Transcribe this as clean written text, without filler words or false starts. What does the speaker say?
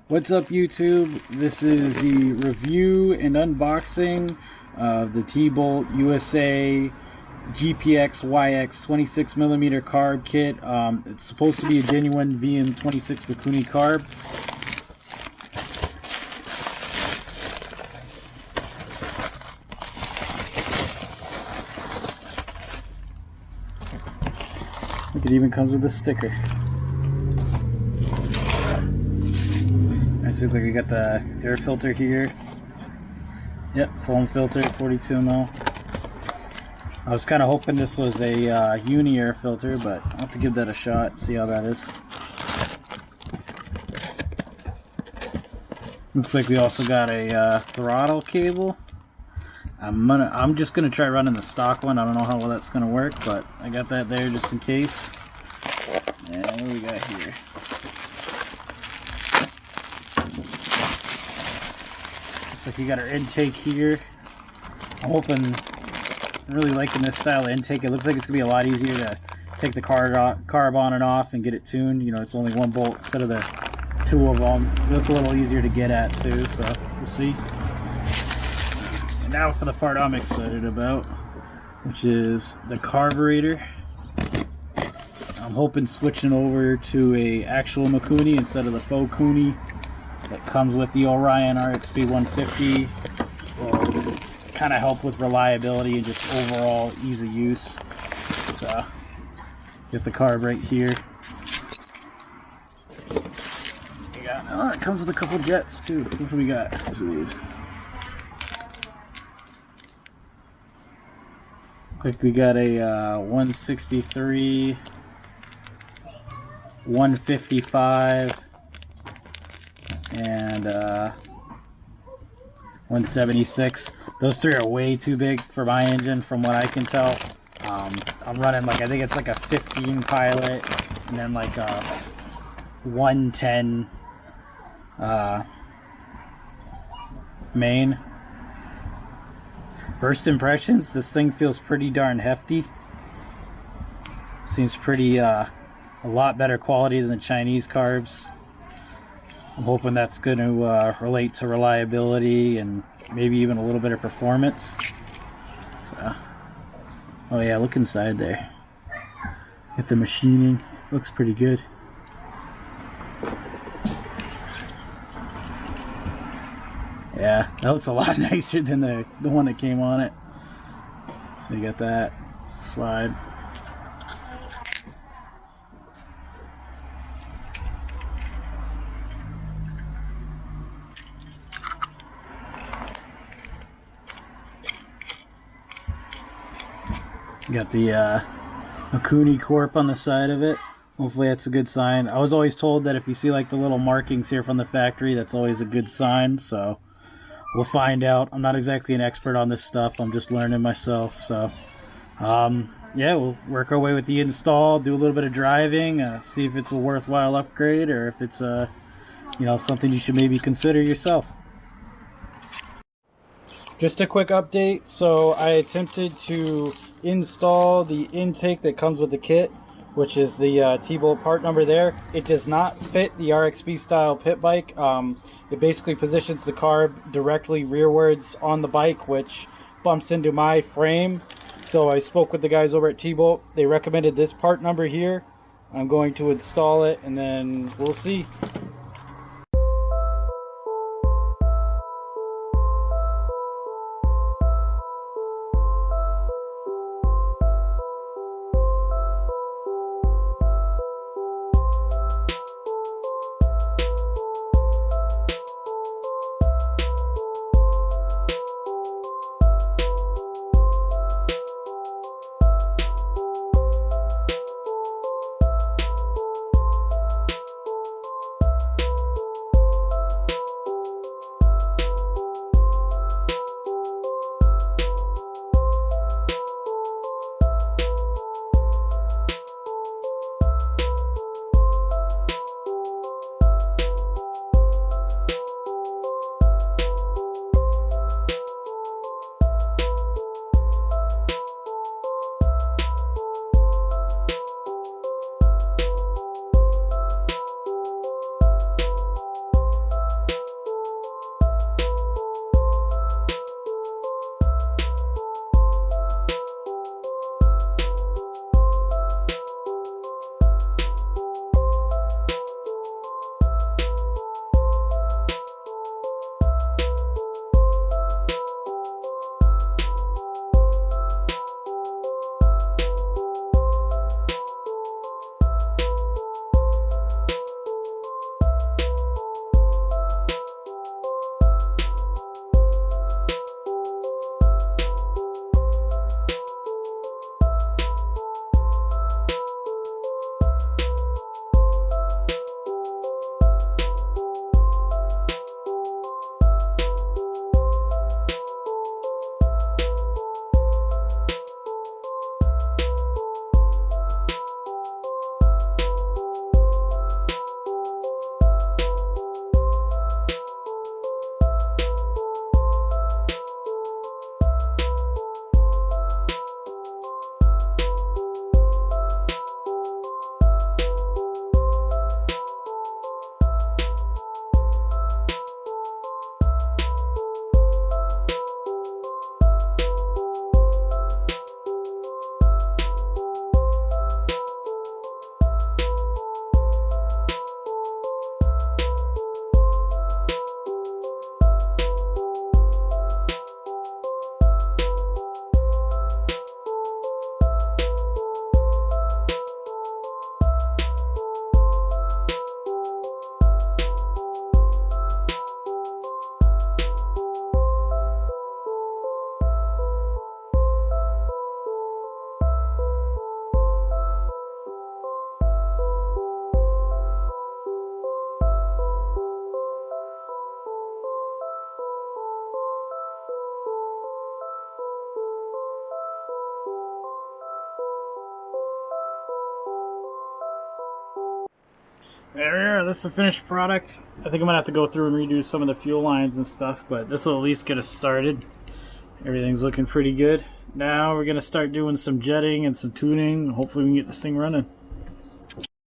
What's up, YouTube? This is the review and unboxing of the Tbolt USA GPX YX 26mm carb kit. It's supposed to be a genuine VM-26 Mikuni carb. It even comes with a sticker. Looks like we got the air filter here. Yep, foam filter, 42mm. I was kind of hoping this was a uni air filter, but I'll have to give that a shot, see how that is. Looks like we also got a throttle cable. I'm just gonna try running the stock one. I don't know how well that's gonna work, but I got that there just in case. And what do we got here? Like you got our intake here. I'm really liking this style of intake. It looks like it's gonna be a lot easier to take the carb on and off and get it tuned. You know, it's only one bolt instead of the two of them. They look a little easier to get at too, so we'll see. And now for the part I'm excited about, which is the carburetor. I'm hoping switching over to a actual Mikuni instead of the faux Kuni that comes with the Orion RXB 150 will kind of help with reliability and just overall ease of use. So, get the carb right here. It comes with a couple jets too. What do we got? Looks like we got a 163, 155, and 176. Those three are way too big for my engine from what I can tell. I'm running like, I think it's like a 15 Pilot and then like a 110 main. First impressions, this thing feels pretty darn hefty. Seems pretty a lot better quality than the Chinese carbs. I'm hoping that's going to relate to reliability and maybe even a little bit of performance. So, oh yeah, look inside there. Get the machining. Looks pretty good. Yeah, that looks a lot nicer than the one that came on it. So you got that slide. Got the Mikuni Corp on the side of it. Hopefully that's a good sign. I was always told that if you see like the little markings here from the factory, that's always a good sign. So we'll find out. I'm not exactly an expert on this stuff. I'm just learning myself. So yeah, we'll work our way with the install, do a little bit of driving, see if it's a worthwhile upgrade or if it's you know, something you should maybe consider yourself. Just a quick update. So I attempted to install the intake that comes with the kit, which is the Tbolt part number there. It does not fit the RXB style pit bike. It basically positions the carb directly rearwards on the bike, which bumps into my frame. So I spoke with the guys over at Tbolt. They recommended this part number here. I'm going to install it and then we'll see. There we are. This is the finished product. I think I'm gonna have to go through and redo some of the fuel lines and stuff, but this will at least get us started. Everything's looking pretty good. Now we're gonna start doing some jetting and some tuning. Hopefully we can get this thing running.